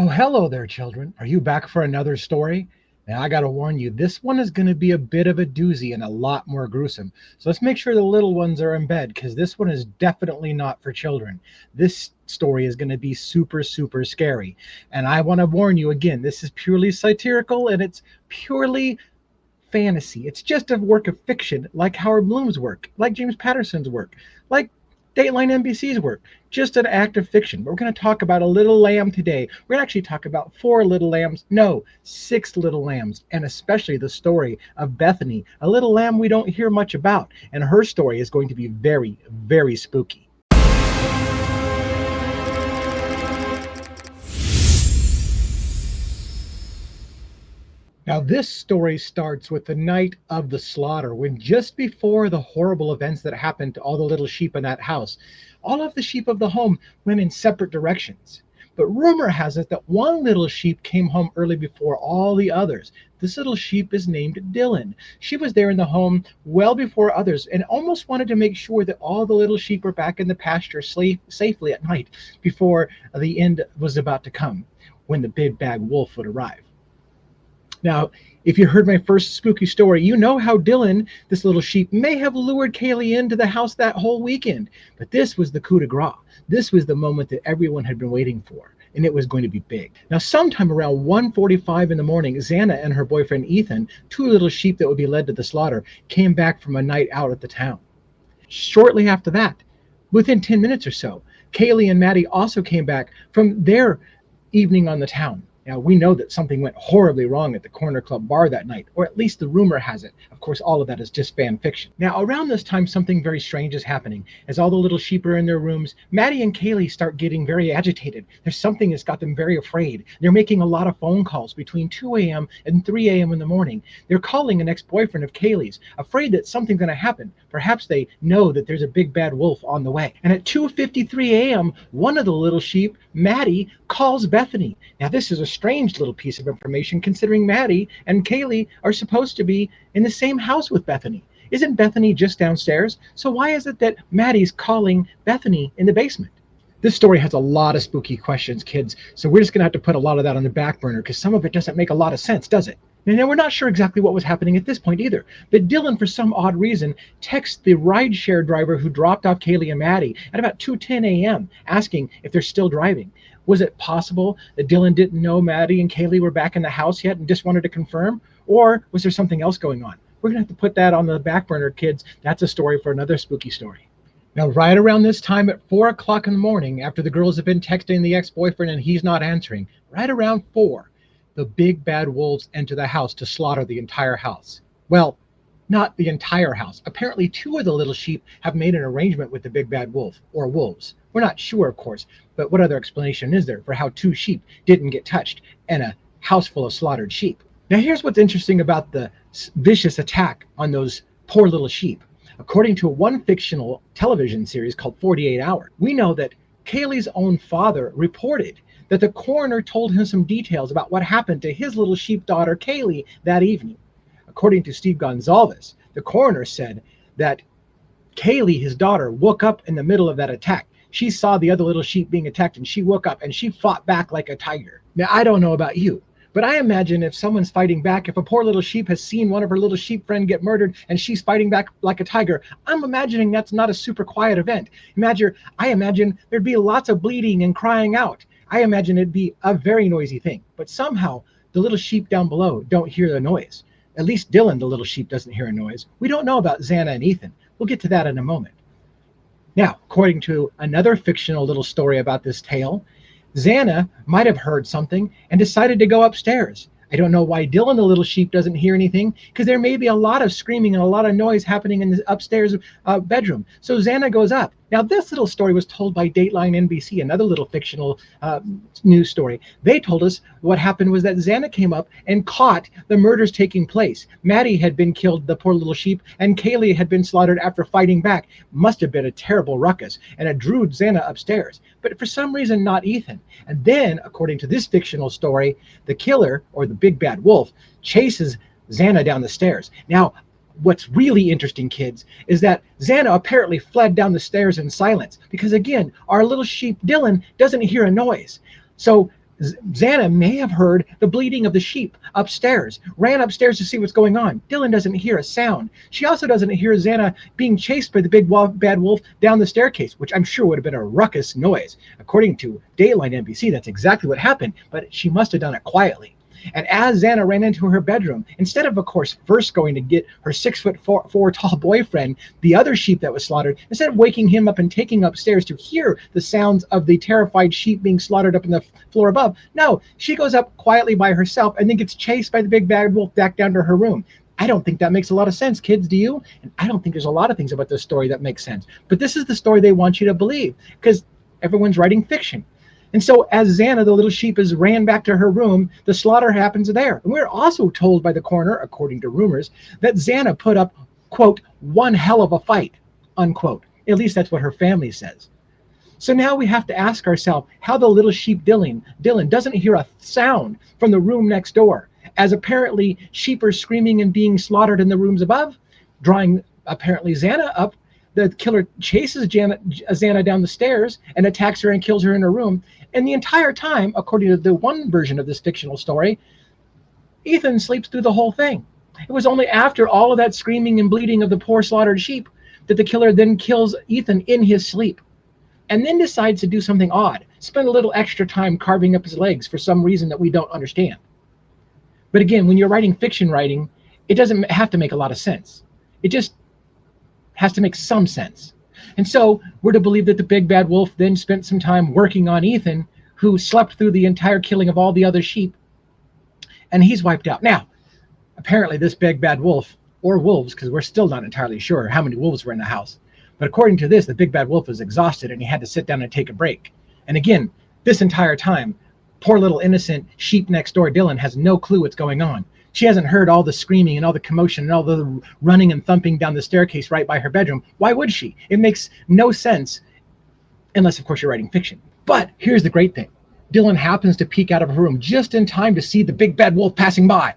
Oh, hello there, children. Are you back for another story? Now, I got to warn you, this one is going to be a bit of a doozy and a lot more gruesome. So let's make sure the little ones are in bed because this one is definitely not for children. This story is going to be super, super scary. And I want to warn you again, this is purely satirical and it's purely fantasy. It's just a work of fiction, like Howard Bloom's work, like James Patterson's work, like Dateline NBC's work. Just an act of fiction. We're going to talk about a little lamb today. We're going to actually talk about four little lambs. No, six little lambs, and especially the story of Bethany, a little lamb we don't hear much about. And her story is going to be very, very spooky. Now, this story starts with the night of the slaughter, when just before the horrible events that happened to all the little sheep in that house, all of the sheep of the home went in separate directions. But rumor has it that one little sheep came home early before all the others. This little sheep is named Dylan. She was there in the home well before others and almost wanted to make sure that all the little sheep were back in the pasture safely at night before the end was about to come, when the big bad wolf would arrive. Now, if you heard my first spooky story, you know how Dylan, this little sheep, may have lured Kaylee into the house that whole weekend. But this was the coup de grace. This was the moment that everyone had been waiting for, and it was going to be big. Now, sometime around 1:45 in the morning, Xana and her boyfriend Ethan, two little sheep that would be led to the slaughter, came back from a night out at the town. Shortly after that, within 10 minutes or so, Kaylee and Maddie also came back from their evening on the town. Now, we know that something went horribly wrong at the Corner Club bar that night, or at least the rumor has it. Of course, all of that is just fan fiction. Now, around this time, something very strange is happening. As all the little sheep are in their rooms, Maddie and Kaylee start getting very agitated. There's something that's got them very afraid. They're making a lot of phone calls between 2 a.m. and 3 a.m. in the morning. They're calling an ex-boyfriend of Kaylee's, afraid that something's going to happen. Perhaps they know that there's a big bad wolf on the way. And at 2:53 a.m., one of the little sheep, Maddie, calls Bethany. Now, this is a strange little piece of information considering Maddie and Kaylee are supposed to be in the same house with Bethany. Isn't Bethany just downstairs? So why is it that Maddie's calling Bethany in the basement? This story has a lot of spooky questions, kids, so we're just going to have to put a lot of that on the back burner because some of it doesn't make a lot of sense, does it? Now, we're not sure exactly what was happening at this point either, but Dylan, for some odd reason, texts the rideshare driver who dropped off Kaylee and Maddie at about 2:10 a.m., asking if they're still driving. Was it possible that Dylan didn't know Maddie and Kaylee were back in the house yet and just wanted to confirm? Or was there something else going on? We're going to have to put that on the back burner, kids. That's a story for another spooky story. Now, right around this time at 4 o'clock in the morning, after the girls have been texting the ex-boyfriend and he's not answering, right around 4, the big bad wolves enter the house to slaughter the entire house. Well, not the entire house. Apparently, two of the little sheep have made an arrangement with the big bad wolf, or wolves. We're not sure, of course, but what other explanation is there for how two sheep didn't get touched in a house full of slaughtered sheep? Now, here's what's interesting about the vicious attack on those poor little sheep. According to one fictional television series called 48 Hours, we know that Kaylee's own father reported that the coroner told him some details about what happened to his little sheep daughter, Kaylee, that evening. According to Steve Gonzalez, the coroner said that Kaylee, his daughter, woke up in the middle of that attack. She saw the other little sheep being attacked and she woke up and she fought back like a tiger. Now, I don't know about you, but I imagine if someone's fighting back, if a poor little sheep has seen one of her little sheep friend get murdered and she's fighting back like a tiger, I'm imagining that's not a super quiet event. I imagine there'd be lots of bleeding and crying out. I imagine it'd be a very noisy thing, but somehow the little sheep down below don't hear the noise. At least Dylan, the little sheep, doesn't hear a noise. We don't know about Xana and Ethan. We'll get to that in a moment. Now, according to another fictional little story about this tale, Xana might have heard something and decided to go upstairs. I don't know why Dylan, the little sheep, doesn't hear anything, because there may be a lot of screaming and a lot of noise happening in the upstairs bedroom. So Xana goes up. Now, this little story was told by Dateline NBC, another little fictional news story. They told us what happened was that Xana came up and caught the murders taking place. Maddie had been killed, the poor little sheep, and Kaylee had been slaughtered after fighting back. Must have been a terrible ruckus, and it drew Xana upstairs. But for some reason, not Ethan. And then, according to this fictional story, the killer, or the big bad wolf, chases Xana down the stairs. Now, what's really interesting, kids, is that Xana apparently fled down the stairs in silence because, again, our little sheep Dylan doesn't hear a noise. So Xana may have heard the bleating of the sheep upstairs, ran upstairs to see what's going on. Dylan doesn't hear a sound. She also doesn't hear Xana being chased by the big bad wolf down the staircase, which I'm sure would have been a ruckus noise. According to Dateline NBC, that's exactly what happened, but she must have done it quietly. And as Xana ran into her bedroom, instead of course, first going to get her 6'4" tall boyfriend, the other sheep that was slaughtered, instead of waking him up and taking upstairs to hear the sounds of the terrified sheep being slaughtered up in the floor above, no, she goes up quietly by herself and then gets chased by the big bad wolf back down to her room. I don't think that makes a lot of sense, kids, do you? And I don't think there's a lot of things about this story that makes sense. But this is the story they want you to believe, because everyone's writing fiction. And so as Xana, the little sheep, is ran back to her room, the slaughter happens there. And we're also told by the coroner, according to rumors, that Xana put up, quote, one hell of a fight, unquote. At least that's what her family says. So now we have to ask ourselves how the little sheep Dylan doesn't hear a sound from the room next door, as apparently sheep are screaming and being slaughtered in the rooms above, drawing apparently Xana up. The killer chases Xana down the stairs and attacks her and kills her in her room. And the entire time, according to the one version of this fictional story, Ethan sleeps through the whole thing. It was only after all of that screaming and bleeding of the poor slaughtered sheep that the killer then kills Ethan in his sleep, and then decides to do something odd, spend a little extra time carving up his legs for some reason that we don't understand. But again, when you're writing fiction writing, it doesn't have to make a lot of sense. It just has to make some sense. And so we're to believe that the big bad wolf then spent some time working on Ethan, who slept through the entire killing of all the other sheep, and he's wiped out. Now, apparently this big bad wolf, or wolves, because we're still not entirely sure how many wolves were in the house, but according to this, the big bad wolf was exhausted and he had to sit down and take a break. And again, this entire time, poor little innocent sheep next door Dylan has no clue what's going on. She hasn't heard all the screaming and all the commotion and all the running and thumping down the staircase right by her bedroom. Why would she? It makes no sense, unless of course you're writing fiction. But here's the great thing. Dylan happens to peek out of her room just in time to see the big bad wolf passing by.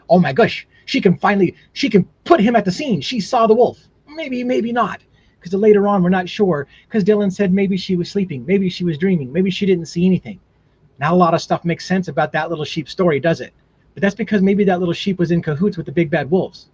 Oh my gosh, she can put him at the scene. She saw the wolf. Maybe, maybe not. Because later on, we're not sure, because Dylan said maybe she was sleeping, maybe she was dreaming, maybe she didn't see anything. Not a lot of stuff makes sense about that little sheep story, does it? But that's because maybe that little sheep was in cahoots with the big bad wolves.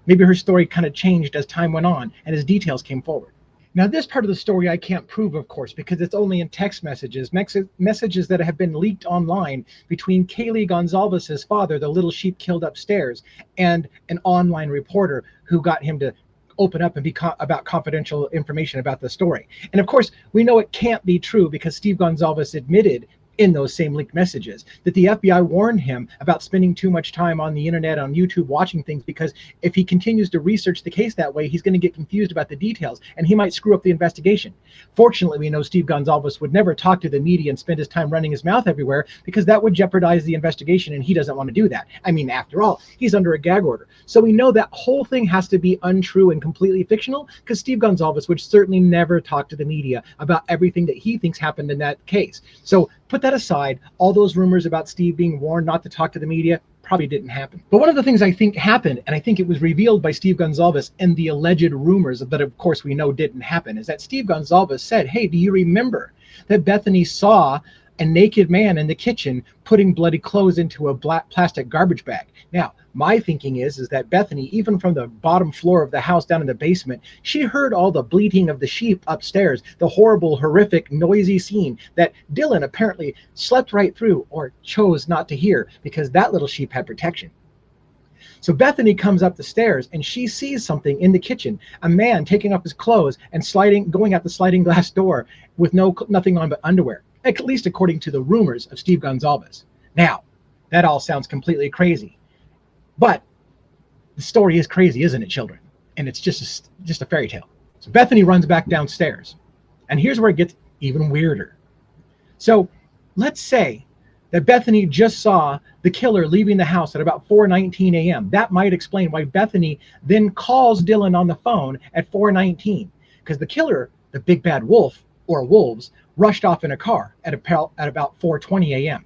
Maybe her story kind of changed as time went on and as details came forward. Now, this part of the story I can't prove, of course, because it's only in text messages that have been leaked online between Kaylee Gonzalez's father, the little sheep killed upstairs, and an online reporter who got him to open up and be about confidential information about the story. And of course, we know it can't be true because Steve Gonzalez admitted in those same leaked messages that the FBI warned him about spending too much time on the internet, on YouTube, watching things, because if he continues to research the case that way, he's going to get confused about the details and he might screw up the investigation. Fortunately, we know Steve Gonzalez would never talk to the media and spend his time running his mouth everywhere, because that would jeopardize the investigation, and he doesn't want to do that. I mean, after all, he's under a gag order. So we know that whole thing has to be untrue and completely fictional, because Steve Gonzalez would certainly never talk to the media about everything that he thinks happened in that case. So put that aside. All those rumors about Steve being warned not to talk to the media probably didn't happen. But one of the things I think happened, and I think it was revealed by Steve Gonzalez in the alleged rumors that of course we know didn't happen, is that Steve Gonzalez said, hey, do you remember that Bethany saw a naked man in the kitchen putting bloody clothes into a black plastic garbage bag? Now, my thinking is that Bethany, even from the bottom floor of the house down in the basement, she heard all the bleating of the sheep upstairs, the horrible, horrific, noisy scene that Dylan apparently slept right through, or chose not to hear, because that little sheep had protection. So Bethany comes up the stairs and she sees something in the kitchen, a man taking off his clothes and going out the sliding glass door with nothing on but underwear, at least according to the rumors of Steve Gonzalez. Now, that all sounds completely crazy. But the story is crazy, isn't it, children? And it's just a fairy tale. So Bethany runs back downstairs. And here's where it gets even weirder. So let's say that Bethany just saw the killer leaving the house at about 4:19 a.m. That might explain why Bethany then calls Dylan on the phone at 4:19. Because the killer, the big bad wolf, or wolves, rushed off in a car at about 4:20 a.m.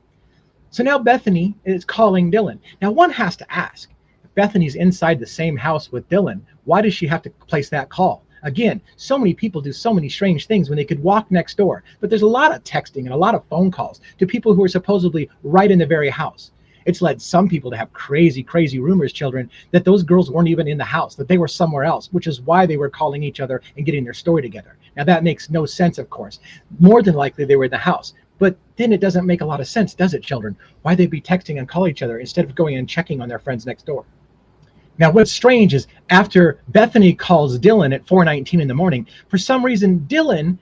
So now Bethany is calling Dylan. Now one has to ask, if Bethany's inside the same house with Dylan, why does she have to place that call? Again, so many people do so many strange things when they could walk next door. But there's a lot of texting and a lot of phone calls to people who are supposedly right in the very house. It's led some people to have crazy, crazy rumors, children, that those girls weren't even in the house, that they were somewhere else, which is why they were calling each other and getting their story together. Now, that makes no sense, of course. More than likely, they were in the house. But then it doesn't make a lot of sense, does it, children? Why they'd be texting and calling each other instead of going and checking on their friends next door. Now, what's strange is after Bethany calls Dylan at 4:19 in the morning, for some reason, Dylan,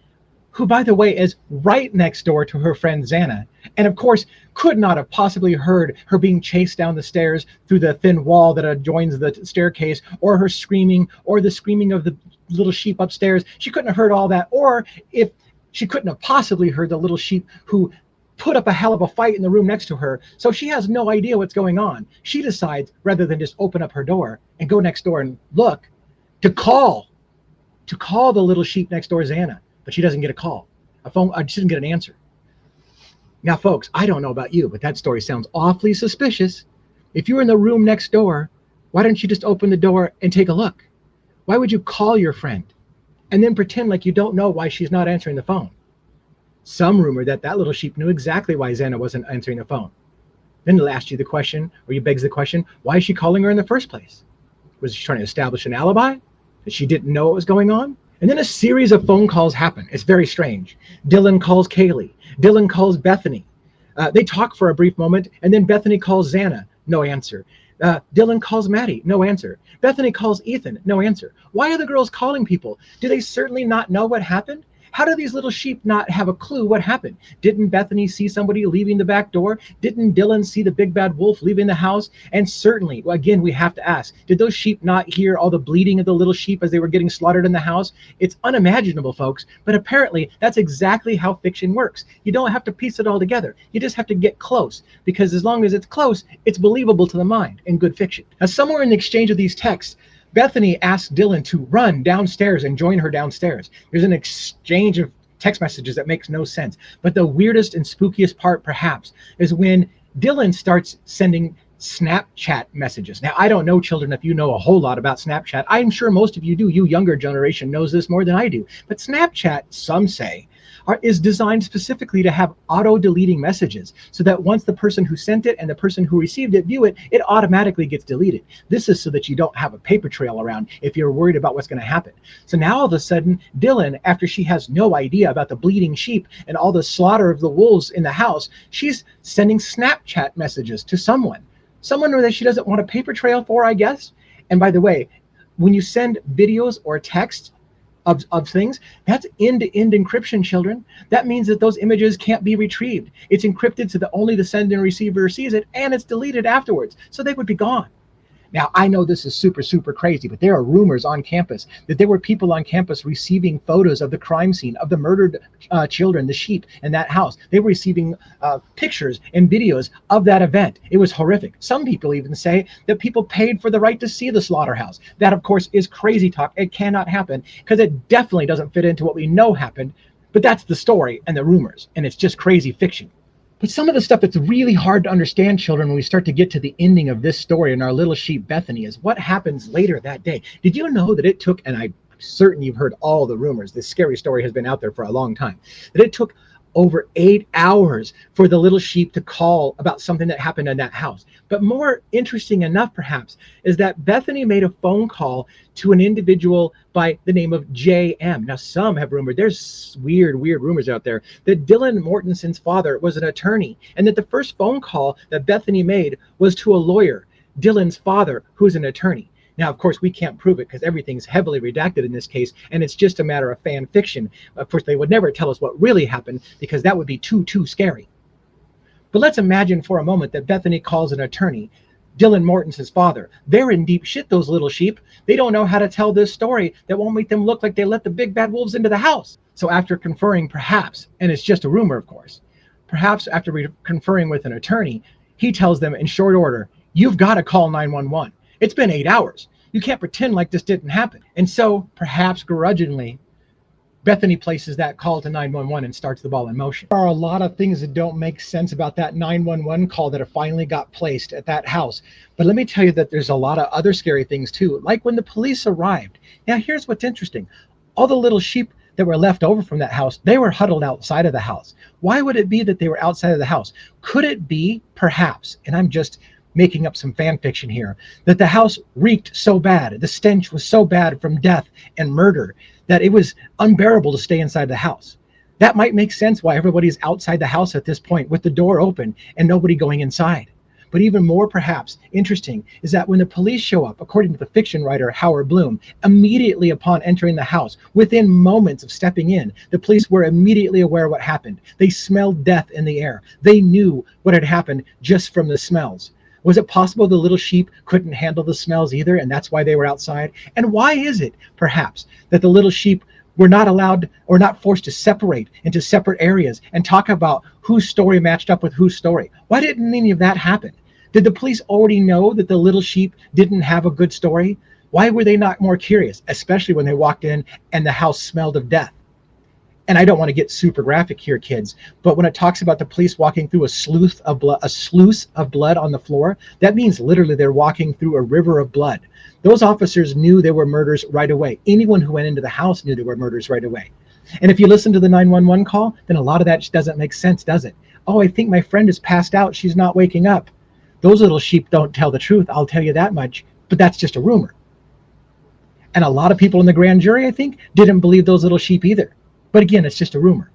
who, by the way, is right next door to her friend Xana, and of course, could not have possibly heard her being chased down the stairs through the thin wall that adjoins the staircase, or her screaming, or the screaming of the little sheep upstairs. She couldn't have heard all that, or if she couldn't have possibly heard the little sheep who put up a hell of a fight in the room next to her. So she has no idea what's going on. She decides, rather than just open up her door and go next door and look, to call the little sheep next door, Xana. But she doesn't get a call. She doesn't get an answer. Now, folks, I don't know about you, but that story sounds awfully suspicious. If you're in the room next door, why don't you just open the door and take a look? Why would you call your friend and then pretend like you don't know why she's not answering the phone? Some rumor that little sheep knew exactly why Xana wasn't answering the phone. Then it'll ask you the question, or you begs the question, why is she calling her in the first place? Was she trying to establish an alibi? That she didn't know what was going on? And then a series of phone calls happen. It's very strange. Dylan calls Kaylee. Dylan calls Bethany. They talk for a brief moment, and then Bethany calls Xana. No answer. Dylan calls Maddie. No answer. Bethany calls Ethan. No answer. Why are the girls calling people? Do they certainly not know what happened? How do these little sheep not have a clue what happened? Didn't Bethany see somebody leaving the back door? Didn't Dylan see the big bad wolf leaving the house? And certainly, again, we have to ask, did those sheep not hear all the bleating of the little sheep as they were getting slaughtered in the house? It's unimaginable, folks, but apparently that's exactly how fiction works. You don't have to piece it all together. You just have to get close, because as long as it's close, it's believable to the mind in good fiction. Now, somewhere in the exchange of these texts, Bethany asked Dylan to run downstairs and join her downstairs. There's an exchange of text messages that makes no sense. But the weirdest and spookiest part, perhaps, is when Dylan starts sending Snapchat messages. Now, I don't know, children, if you know a whole lot about Snapchat. I'm sure most of you do. You younger generation knows this more than I do. But Snapchat, some say, is designed specifically to have auto-deleting messages, so that once the person who sent it and the person who received it view it, it automatically gets deleted. This is so that you don't have a paper trail around if you're worried about what's going to happen. So now all of a sudden, Dylan, after she has no idea about the bleeding sheep and all the slaughter of the wolves in the house, she's sending Snapchat messages to someone that she doesn't want a paper trail for, I guess. And by the way, when you send videos or text of things, that's end-to-end encryption, children. That means that those images can't be retrieved. It's encrypted so that only the sender and receiver sees it, and it's deleted afterwards, so they would be gone. Now, I know this is super, super crazy, but there are rumors on campus that there were people on campus receiving photos of the crime scene, of the murdered children, the sheep in that house. They were receiving pictures and videos of that event. It was horrific. Some people even say that people paid for the right to see the slaughterhouse. That, of course, is crazy talk. It cannot happen, because it definitely doesn't fit into what we know happened. But that's the story and the rumors, and it's just crazy fiction. But some of the stuff that's really hard to understand, children, when we start to get to the ending of this story and our little sheep Bethany, is what happens later that day. Did you know that it took, and I'm certain you've heard all the rumors, this scary story has been out there for a long time, that it took over 8 hours for the little sheep to call about something that happened in that house. But more interesting enough, perhaps, is that Bethany made a phone call to an individual by the name of JM. Now, some have rumored, there's weird rumors out there, that Dylan Mortensen's father was an attorney, and that the first phone call that Bethany made was to a lawyer, Dylan's father, who's an attorney. Now, of course, we can't prove it because everything's heavily redacted in this case, and it's just a matter of fan fiction. Of course, they would never tell us what really happened because that would be too scary. But let's imagine for a moment that Bethany calls an attorney, Dylan Mortensen's father. They're in deep shit, those little sheep. They don't know how to tell this story that won't make them look like they let the big bad wolves into the house. So after conferring, perhaps, and it's just a rumor, of course, perhaps after conferring with an attorney, he tells them in short order, you've got to call 911. It's been 8 hours. You can't pretend like this didn't happen. And so, perhaps grudgingly, Bethany places that call to 911 and starts the ball in motion. There are a lot of things that don't make sense about that 911 call that finally got placed at that house. But let me tell you that there's a lot of other scary things too, like when the police arrived. Now, here's what's interesting. All the little sheep that were left over from that house, they were huddled outside of the house. Why would it be that they were outside of the house? Could it be, perhaps, and I'm just making up some fan fiction here, that the house reeked so bad, the stench was so bad from death and murder, that it was unbearable to stay inside the house? That might make sense why everybody's outside the house at this point with the door open and nobody going inside. But even more perhaps interesting is that when the police show up, according to the fiction writer Howard Bloom, immediately upon entering the house, within moments of stepping in, the police were immediately aware of what happened. They smelled death in the air. They knew what had happened just from the smells. Was it possible the little sheep couldn't handle the smells either, and that's why they were outside? And why is it, perhaps, that the little sheep were not allowed or not forced to separate into separate areas and talk about whose story matched up with whose story? Why didn't any of that happen? Did the police already know that the little sheep didn't have a good story? Why were they not more curious, especially when they walked in and the house smelled of death? And I don't want to get super graphic here, kids, but when it talks about the police walking through a sluice of blood on the floor, that means literally they're walking through a river of blood. Those officers knew there were murders right away. Anyone who went into the house knew there were murders right away. And if you listen to the 911 call, then a lot of that just doesn't make sense, does it? Oh, I think my friend is passed out. She's not waking up. Those little sheep don't tell the truth, I'll tell you that much, but that's just a rumor. And a lot of people in the grand jury, I think, didn't believe those little sheep either. But again, it's just a rumor.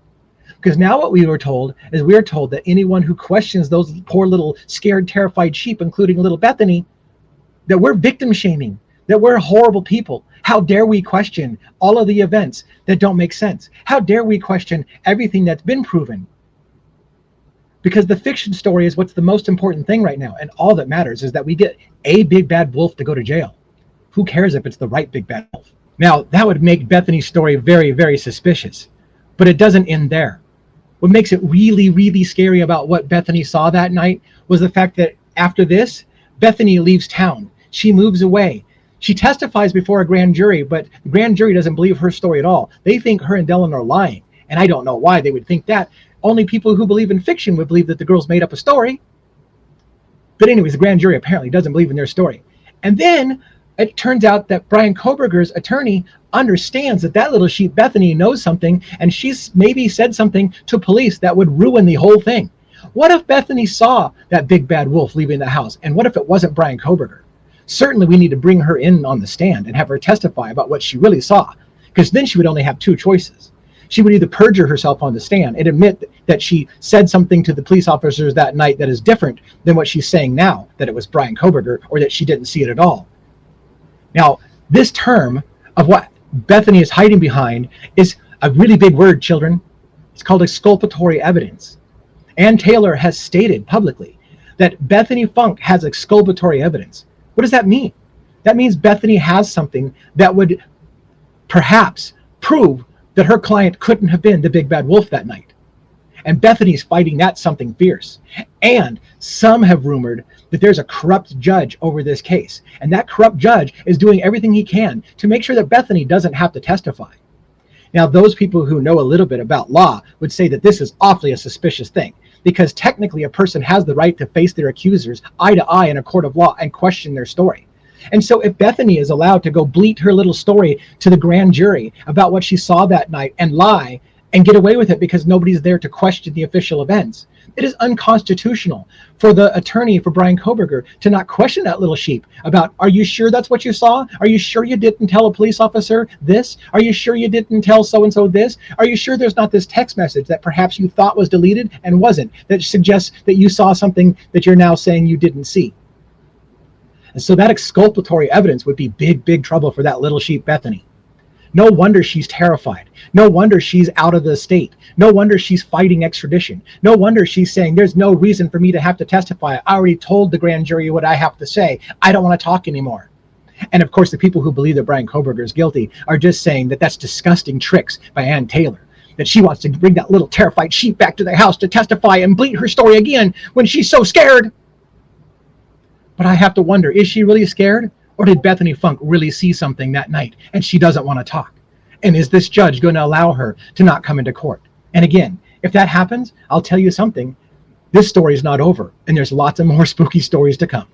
Because now what we were told is we are told that anyone who questions those poor little scared, terrified sheep, including little Bethany, that we're victim shaming, that we're horrible people. How dare we question all of the events that don't make sense? How dare we question everything that's been proven? Because the fiction story is what's the most important thing right now. And all that matters is that we get a big bad wolf to go to jail. Who cares if it's the right big bad wolf? Now, that would make Bethany's story very, very suspicious. But it doesn't end there. What makes it really, really scary about what Bethany saw that night was the fact that after this, Bethany leaves town. She moves away. She testifies before a grand jury, but the grand jury doesn't believe her story at all. They think her and Dylan are lying. And I don't know why they would think that. Only people who believe in fiction would believe that the girls made up a story. But anyways, the grand jury apparently doesn't believe in their story. And then it turns out that Bryan Kohberger's attorney understands that that little sheep Bethany knows something, and she's maybe said something to police that would ruin the whole thing. What if Bethany saw that big bad wolf leaving the house? And what if it wasn't Bryan Kohberger? Certainly we need to bring her in on the stand and have her testify about what she really saw, because then she would only have two choices. She would either perjure herself on the stand and admit that she said something to the police officers that night that is different than what she's saying now, that it was Bryan Kohberger, or that she didn't see it at all. Now, this term of what Bethany is hiding behind is a really big word, children. It's called exculpatory evidence. Ann Taylor has stated publicly that Bethany Funk has exculpatory evidence. What does that mean? That means Bethany has something that would perhaps prove that her client couldn't have been the big bad wolf that night. And Bethany's fighting that something fierce. And some have rumored that there's a corrupt judge over this case. And that corrupt judge is doing everything he can to make sure that Bethany doesn't have to testify. Now, those people who know a little bit about law would say that this is awfully a suspicious thing, because technically a person has the right to face their accusers eye to eye in a court of law and question their story. And so if Bethany is allowed to go bleat her little story to the grand jury about what she saw that night and lie and get away with it because nobody's there to question the official events, it is unconstitutional for the attorney for Bryan Kohberger to not question that little sheep about, are you sure that's what you saw? Are you sure you didn't tell a police officer this? Are you sure you didn't tell so-and-so this? Are you sure there's not this text message that perhaps you thought was deleted and wasn't, that suggests that you saw something that you're now saying you didn't see? And so that exculpatory evidence would be big, big trouble for that little sheep Bethany. No wonder she's terrified. No wonder she's out of the state. No wonder she's fighting extradition. No wonder she's saying there's no reason for me to have to testify. I already told the grand jury what I have to say. I don't want to talk anymore. And of course, the people who believe that Bryan Kohberger is guilty are just saying that that's disgusting tricks by Ann Taylor, that she wants to bring that little terrified sheep back to the house to testify and bleat her story again when she's so scared. But I have to wonder, is she really scared? Or did Bethany Funk really see something that night and she doesn't want to talk? And is this judge going to allow her to not come into court? And again, if that happens, I'll tell you something. This story is not over, and there's lots of more spooky stories to come.